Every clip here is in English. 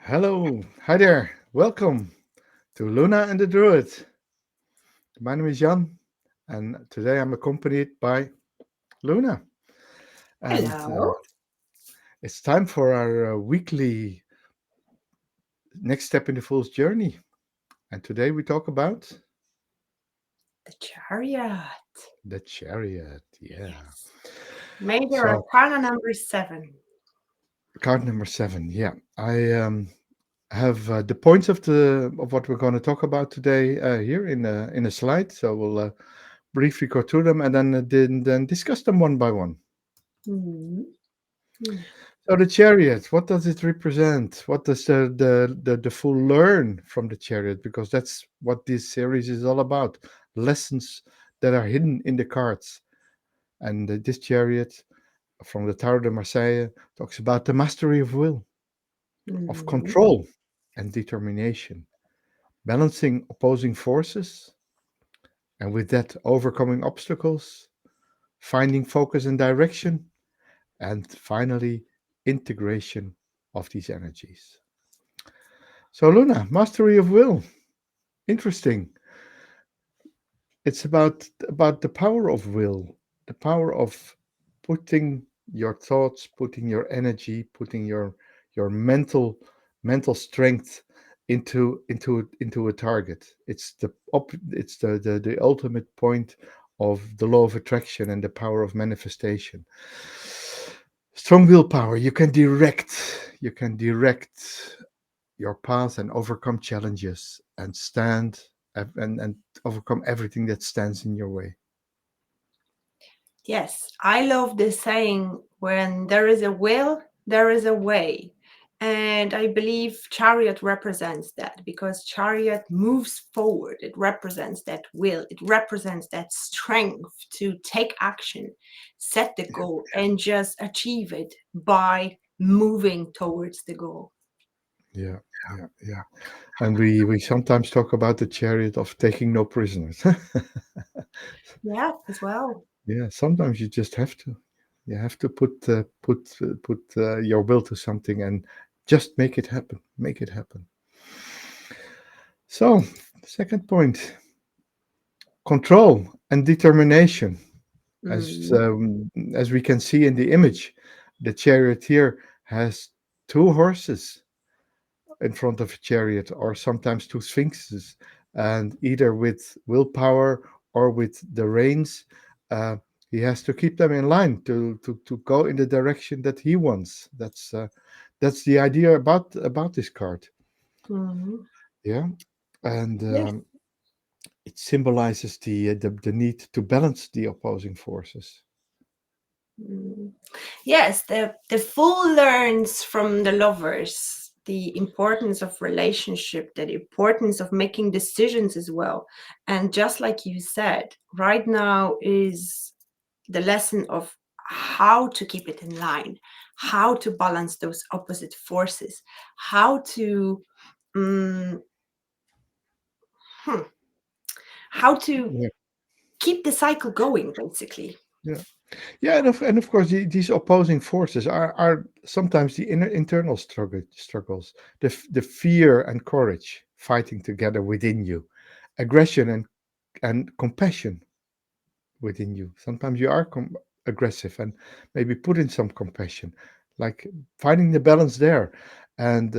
Hello, hi there. Welcome to Luna and the Druid. My name is Jan, and today I'm accompanied by Luna. And Hello, it's time for our weekly next step in the Fool's Journey. And today we talk about the chariot. the Chariot. Yeah. Yes. Major So, arcana number seven. card number 7. Yeah, I have the points of what we're going to talk about today here in a slide. So we'll briefly go through them and then discuss them one by one. Mhm. Mm. So the chariot, what does it represent? What does the fool learn from the chariot? Because that's what this series is all about. Lessons that are hidden in the cards. And this chariot from the Tarot de Marseille talks about the mastery of will, of Mhm. control and determination, balancing opposing forces, and with that overcoming obstacles, finding focus and direction, and finally integration of these energies. So, Luna, mastery of will. Interesting. It's about the power of will, the power of putting your thoughts, putting your energy, putting your mental strength into a target. It's the ultimate point of the law of attraction and the power of manifestation. Strong willpower. You can direct your path and overcome challenges and and overcome everything that stands in your way. Yes, I love this saying when there is a will, there is a way. And I believe chariot represents that because chariot moves forward. It represents that will, it represents that strength to take action, set the goal, and just achieve it by moving towards the goal. Yeah, yeah. And we sometimes talk about the chariot of taking no prisoners. Yeah, as well. Yeah, sometimes you just have to. You have to put your will to something and just make it happen. Make it happen. So, second point: control and determination. As Mm. um, as we can see in the image, the charioteer has two horses in front of a chariot, or sometimes two sphinxes, and either with willpower or with the reins, uh, he has to keep them in line to go in the direction that he wants. That's the idea about this card. Mhm. Yeah, and Yes. it symbolizes the need to balance the opposing forces. Mm. Yes, the fool learns from the lovers the importance of relationship, the importance of making decisions as well. And just like you said, right now is the lesson of how to keep it in line, how to balance those opposite forces, how to mm, hmm, how to Yeah, keep the cycle going, basically. yeah. Yeah, and of course, these opposing forces are sometimes the internal struggles, the fear and courage fighting together within you, aggression and compassion within you. Sometimes you are aggressive and maybe put in some compassion, like finding the balance there, and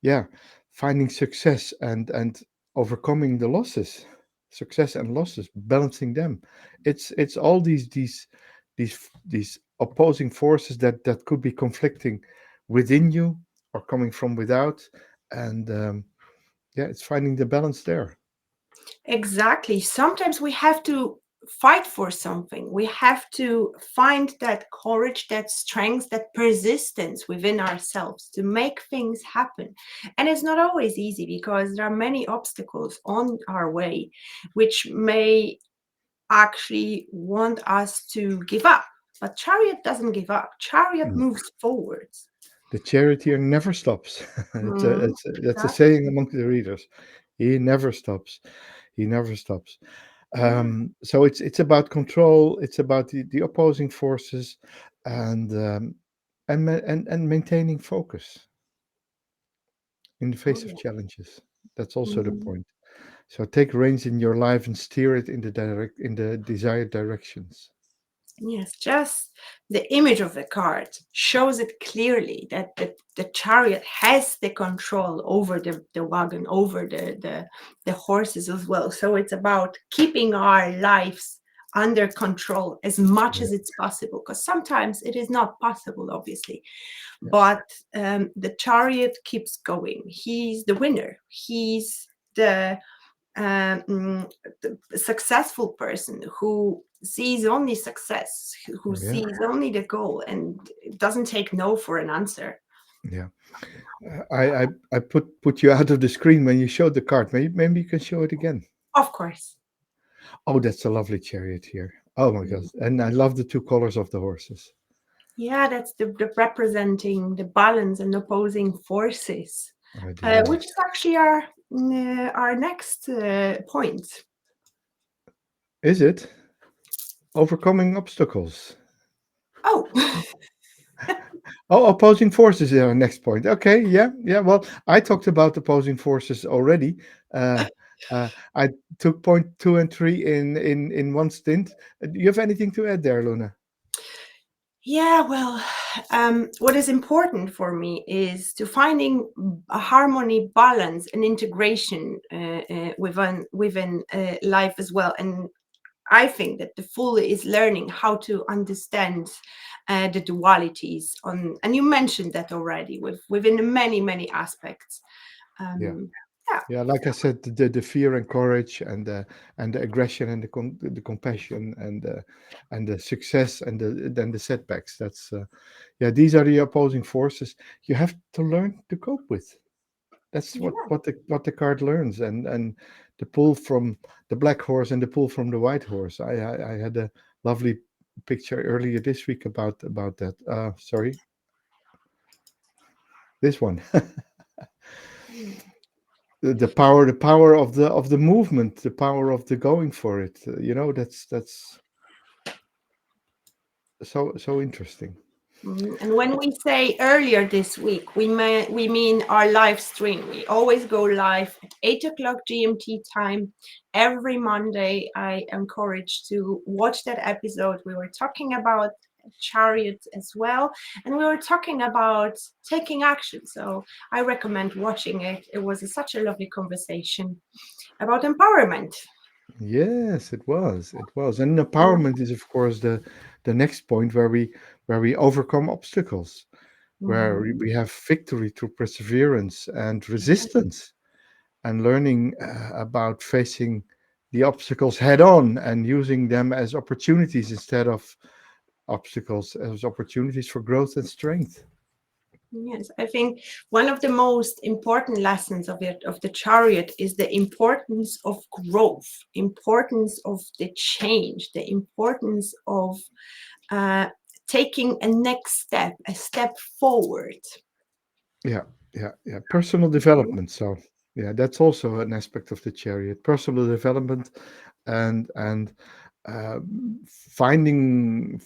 yeah, finding success and overcoming the losses, success and losses, balancing them. It's all these opposing forces that could be conflicting within you or coming from without, and yeah, it's finding the balance there. Exactly. Sometimes we have to fight for something. We have to find that courage, that strength, that persistence within ourselves to make things happen. And it's not always easy because there are many obstacles on our way, which may actually want us to give up. But Chariot doesn't give up, Chariot Mm. moves forwards. The charioteer never stops. Mm, That's a exactly. saying among the readers. He never stops. He never stops. Yeah. So it's about control. It's about the opposing forces, and and maintaining focus. in the Oh face of yeah. challenges. That's also the Mhm. point. So take reins in your life and steer it in the desired directions. Yes, just the image of the card shows it clearly that the chariot has the control over the wagon, over the horses as well. So it's about keeping our lives under control as much Yeah, as it's possible, because sometimes it is not possible, obviously. yeah, But the chariot keeps going. He's the winner. He's the the successful person who sees only success, who yeah, sees only the goal and doesn't take no for an answer. yeah. I put you out of the screen when you showed the card. Maybe you can show it again. Of course. Oh, that's a lovely chariot here. Oh my God. And I love the two colors of the horses. Yeah, that's the representing the balance and opposing forces, Ideally. which is actually our next point. Is it? Overcoming obstacles. Oh, Oh, opposing forces is our next point. Okay, yeah, yeah. Well, I talked about opposing forces already. Uh, I took point two and three in one stint. Do you have anything to add there, Luna? yeah, well, what is important for me is to finding a harmony, balance, and integration within life as well. And I think that the fool is learning how to understand the dualities on, and you mentioned that already within the many aspects. Yeah, Um, yeah, yeah. Like I said, the fear and courage and the aggression and the compassion and the success and the setbacks. That's yeah. These are the opposing forces you have to learn to cope with. That's yeah. what the card learns, and the pull from the black horse and the pull from the white horse. I had a lovely picture earlier this week about that. Sorry, this one. The power of the movement, the power of the going for it. You know, that's so interesting. And when we say earlier this week, we mean our live stream. We always go live at 8 o'clock GMT time every Monday. I encourage to watch that episode. We were talking about Chariot as well, and we were talking about taking action. So I recommend watching it. It was such a lovely conversation about empowerment. Yes, it was. It was. And Mm, empowerment is, of course, the next point where we overcome obstacles, where mhm. we have victory through perseverance and resistance, and learning about facing the obstacles head on and using them as opportunities instead of obstacles as opportunities for growth and strength. Yes, I think one of the most important lessons of the chariot is the importance of growth, importance of the change, the importance of uh, taking a next step, a step forward. Yeah, yeah, yeah. Personal development. So yeah, that's also an aspect of the chariot. Personal development and uh, finding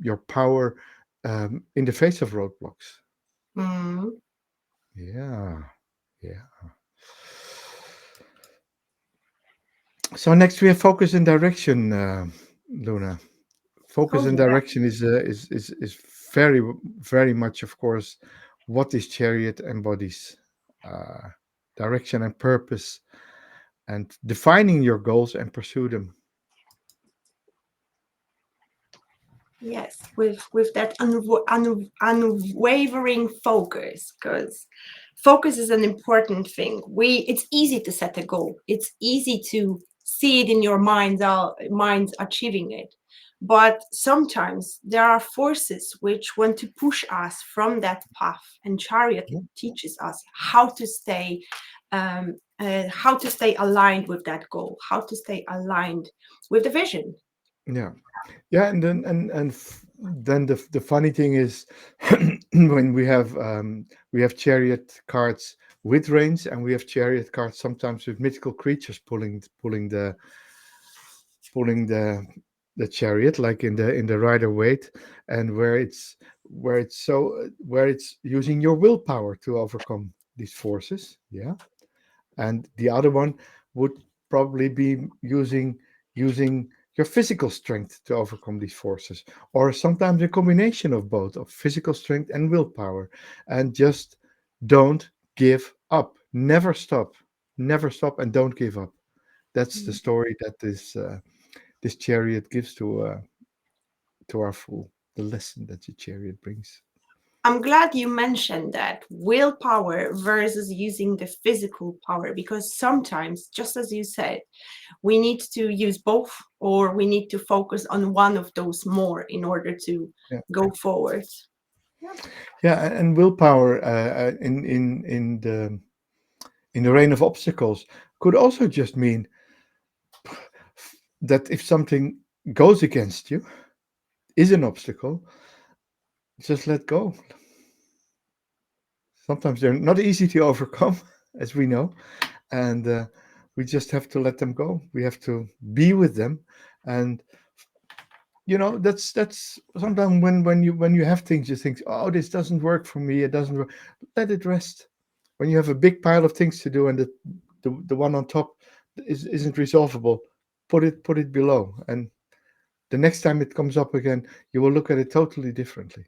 your power in the face of roadblocks. Mm. Yeah, yeah. So next we have focus and direction, Luna. Focus Oh and yeah. direction is very much, of course, what this chariot embodies. Uh, Direction and purpose, and defining your goals and pursue them. Yes, with that unwavering focus, because focus is an important thing. It's easy to set a goal. It's easy to see it in your mind achieving it. But sometimes there are forces which want to push us from that path, and Chariot Yeah, teaches us how to stay aligned with that goal, how to stay aligned with the vision. yeah, yeah. And then the funny thing is when we have chariot cards with reins, and we have chariot cards sometimes with mythical creatures pulling the chariot, like in the rider waite, and where it's using your willpower to overcome these forces, yeah, and the other one would probably be using your physical strength to overcome these forces, or sometimes a combination of both, of physical strength and willpower. And just don't give up. Never stop. Never stop, and don't give up. That's the story that this chariot gives to our fool. The lesson that the chariot brings. I'm glad you mentioned that willpower versus using the physical power, because sometimes, just as you said, we need to use both, or we need to focus on one of those more in order to Yeah, go forward. Yeah. yeah, and willpower in the reign of obstacles could also just mean that if something goes against you, is an obstacle, just let go. Sometimes they're not easy to overcome, as we know, and we just have to let them go. We have to be with them, and that's sometimes when you have things, you think, oh, this doesn't work for me. It doesn't work. Let it rest. When you have a big pile of things to do, and the one on top isn't resolvable, put it below, and the next time it comes up again, you will look at it totally differently.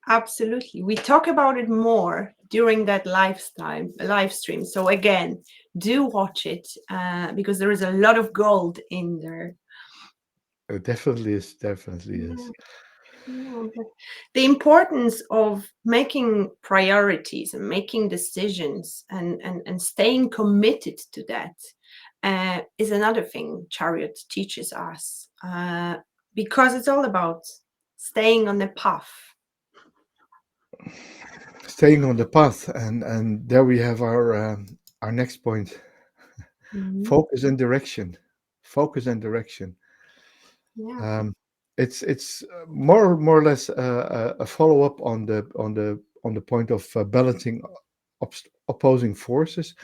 Absolutely. We talk about it more during that live stream. So again, do watch it because there is a lot of gold in there. It definitely is. Definitely is. Yeah. Yeah, but the importance of making priorities and making decisions and staying committed to that is another thing Chariot teaches us because it's all about staying on the path. Staying on the path, and there we have our next point: Mhm. focus and direction. Focus and direction. Yeah. Um, it's more or less a follow up on the point of balancing opposing forces,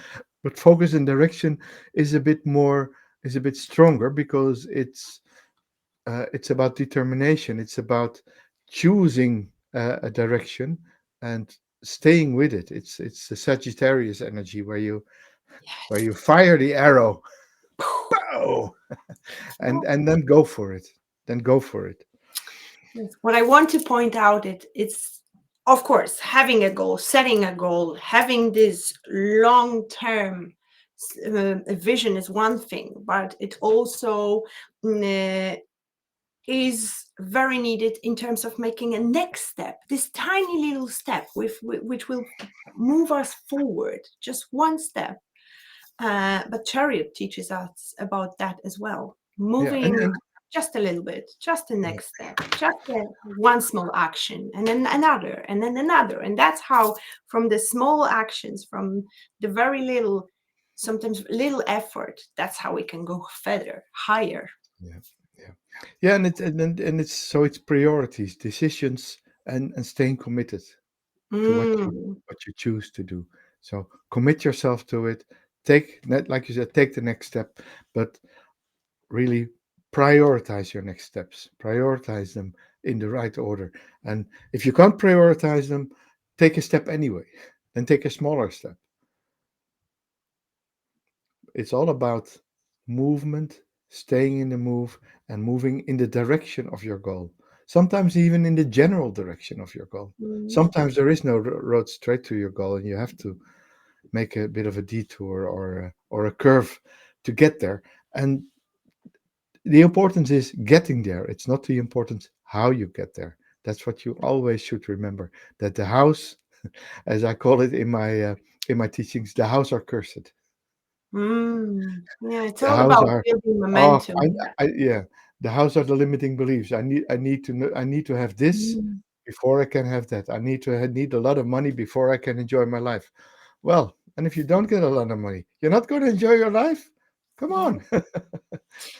but focus and direction is a bit more is a bit stronger because it's about determination. It's about choosing a direction and staying with it. It's the Sagittarius energy where you fire the arrow, pow, and then go for it. Then go for it. Yes. What I want to point out it's of course having a goal, setting a goal, having this long term vision is one thing, but it also is very needed in terms of making a next step, this tiny little step which will move us forward, just one step. But Chariot teaches us about that as well. Yeah, and Moving and just a little bit, just the yeah, next step, just one small action, and then another, and then another. And that's how, from the small actions, from the very little, sometimes little effort, that's how we can go further, higher. yeah, yeah, yeah, and it's so it's priorities, decisions, and staying committed to Mm. what you choose to do. So commit yourself to it. Like you said, take the next step, but really prioritize your next steps. Prioritize them in the right order. And if you can't prioritize them, take a step anyway. Then take a smaller step. It's all about movement, staying in the move, and moving in the direction of your goal. Sometimes even in the general direction of your goal. Mm. Sometimes there is no road straight to your goal, and you have to make a bit of a detour or a curve to get there. And the importance is getting there. It's not the importance how you get there. That's what you always should remember. That the house, as I call it in my teachings, the house are cursed. Mm. Yeah, it's The all house about are building oh momentum. yeah. The house are the limiting beliefs. I need to have this Mm. before I can have that. I need a lot of money before I can enjoy my life. Well, and if you don't get a lot of money, you're not going to enjoy your life. Come Yeah. on.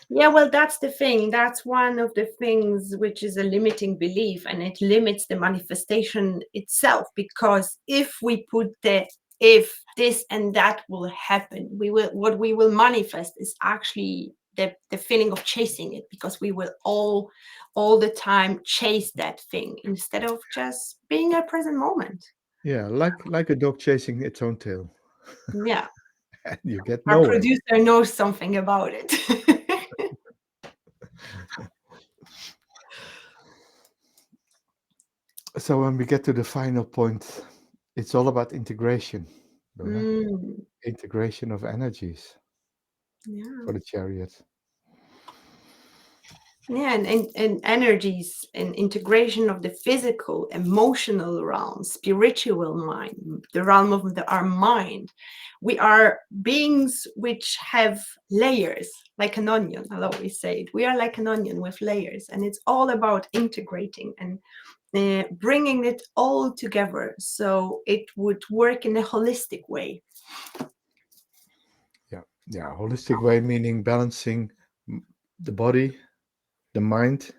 Yeah, well, that's the thing. That's one of the things which is a limiting belief, and it limits the manifestation itself. Because if we put the if this and that will happen, what we will manifest is actually the feeling of chasing it, because we will all the time chase that thing instead of just being a present moment. Yeah, like a dog chasing its own tail, Yeah, and you get our nowhere. producer knows something about it. So when we get to the final point, it's all about integration, Donna. Mm, Integration of energies yeah. for the chariot. Yeah, and energies and integration of the physical, emotional realm, spiritual mind, the realm of our mind. We are beings which have layers, like an onion. I'll always say it. We are like an onion with layers, and it's all about integrating and bringing it all together so it would work in a holistic way. Yeah, yeah. Holistic way meaning balancing the body, the mind,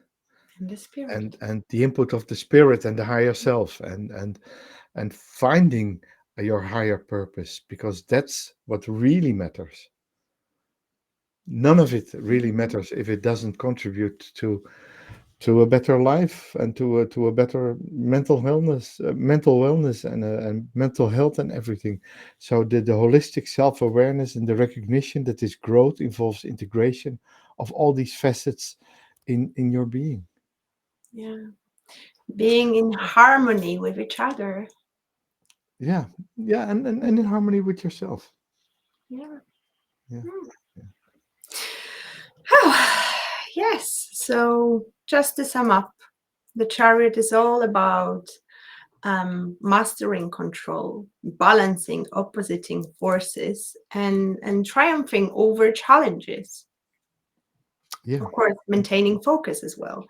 And the spirit. and the input of the spirit and the higher self, and finding your higher purpose, because that's what really matters. None of it really Mhm. matters if it doesn't contribute to a better life and to a better mental wellness and mental health and everything. So the holistic self-awareness and the recognition that this growth involves integration of all these facets in your being. Yeah. Being in harmony with each other. Yeah, yeah, and in harmony with yourself. Yeah. Yeah, Hmm. yeah, Yes. So, just to sum up, the chariot is all about mastering control, balancing opposing forces, and triumphing over challenges. yeah, Of course, maintaining focus as well,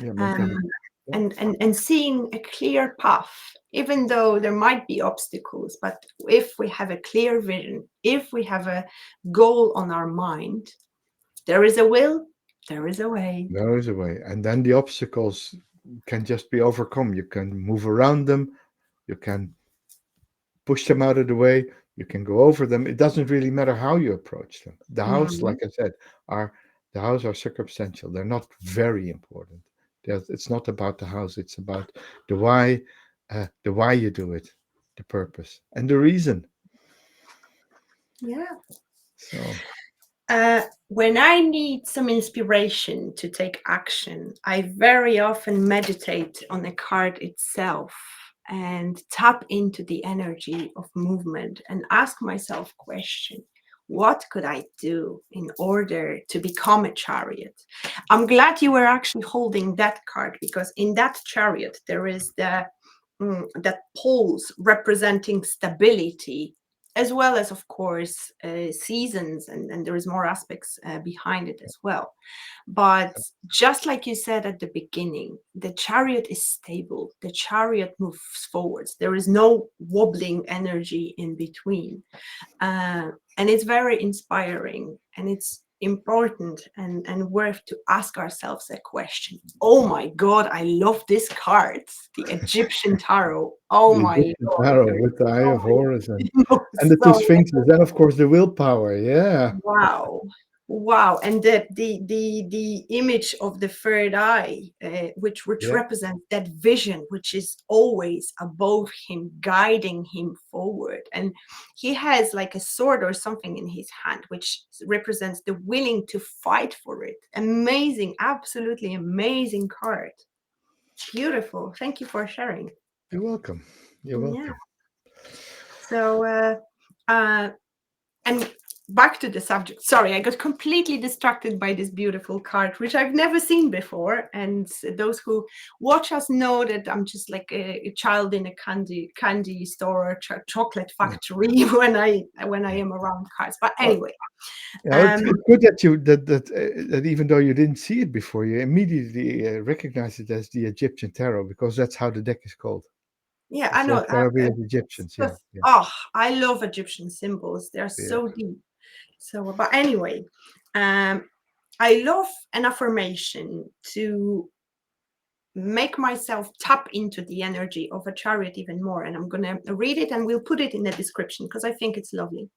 yeah. um, Maintaining. Yeah. and seeing a clear path, even though there might be obstacles. But if we have a clear vision, if we have a goal on our mind, there is a will, there is a way. There is a way, and then the obstacles can just be overcome. You can move around them. You can push them out of the way. You can go over them. It doesn't really matter how you approach them. The house, Mhm. like I said, are the house are circumstantial. They're not very important. It's not about the house. It's about the why you do it, the purpose, and the reason. Yeah. So When I need some inspiration to take action, I very often meditate on the card itself and tap into the energy of movement and ask myself question. What could I do in order to become a chariot? I'm glad you were actually holding that card, because in that chariot there is that poles representing stability, as well as, of course, seasons, and there is more aspects behind it as well. But just like you said at the beginning, the chariot is stable, the chariot moves forwards, there is no wobbling energy in between. And it's very inspiring, and it's important and worth to ask ourselves a question. Oh my God, I love this card, the Egyptian tarot. Oh the my Egyptian Lord, tarot there is with the Eye so of Horus many and the two so sphinxes, and of course the willpower. Yeah, wow, wow. And the image of the third eye, which yeah. represents that vision which is always above him, guiding him forward. And he has like a sword or something in his hand which represents the willing to fight for it. Amazing, absolutely amazing card. Beautiful, thank you for sharing. You're welcome. You're Yeah. welcome. So uh and back to the subject. Sorry, I got completely distracted by this beautiful card, which I've never seen before. And those who watch us know that I'm just like a child in a candy store or chocolate Yeah, factory when I yeah. am around cards. But Well, anyway, yeah, um, it's good that that even though you didn't see it before, you immediately recognize it as the Egyptian tarot, because that's how the deck is called. yeah, The I four know. Caribbean It's Egyptians. Yeah, just, yeah, oh, I love Egyptian symbols. They're yeah. so deep. So, but anyway, um, I love an affirmation to make myself tap into the energy of a chariot even more. And I'm going to read it and we'll put it in the description because I think it's lovely.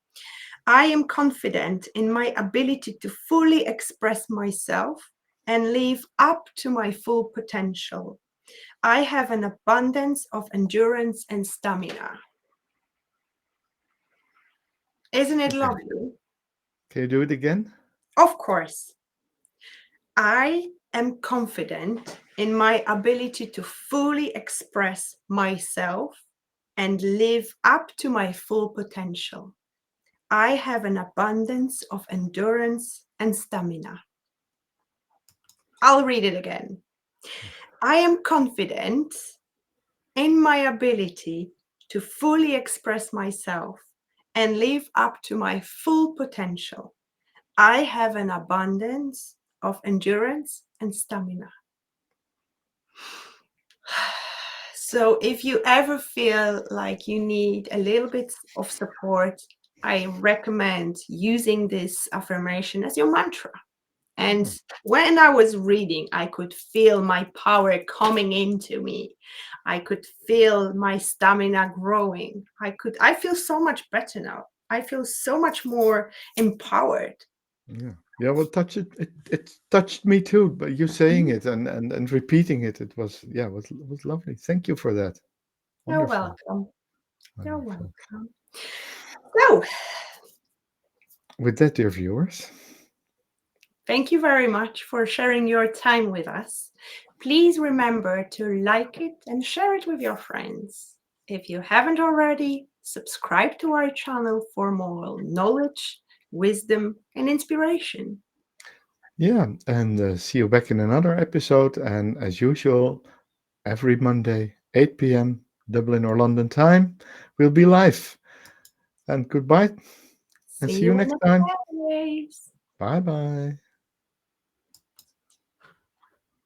I am confident in my ability to fully express myself and live up to my full potential. I have an abundance of endurance and stamina. Isn't it Okay. lovely? Can you do it again? Of course. I am confident in my ability to fully express myself and live up to my full potential. I have an abundance of endurance and stamina. I'll read it again. I am confident in my ability to fully express myself and live up to my full potential. I have an abundance of endurance and stamina. So, if you ever feel like you need a little bit of support, I recommend using this affirmation as your mantra. And Oh, when I was reading, I could feel my power coming into me. I could feel my stamina growing. I feel so much better now. I feel so much more empowered. yeah. Yeah, well, it touched me too. But you saying Mhm. it and repeating it, it was, yeah, was lovely. Thank you for that. You're Wonderful, welcome. You're wonderful. welcome. So, With that, dear viewers, thank you very much for sharing your time with us. Please remember to like it and share it with your friends. If you haven't already, subscribe to our channel for more knowledge, wisdom, and inspiration. yeah, and see you back in another episode. And as usual, every Monday, 8 p.m. Dublin or London time, we'll be live. And goodbye, and See see you you in next the time. days. Bye bye.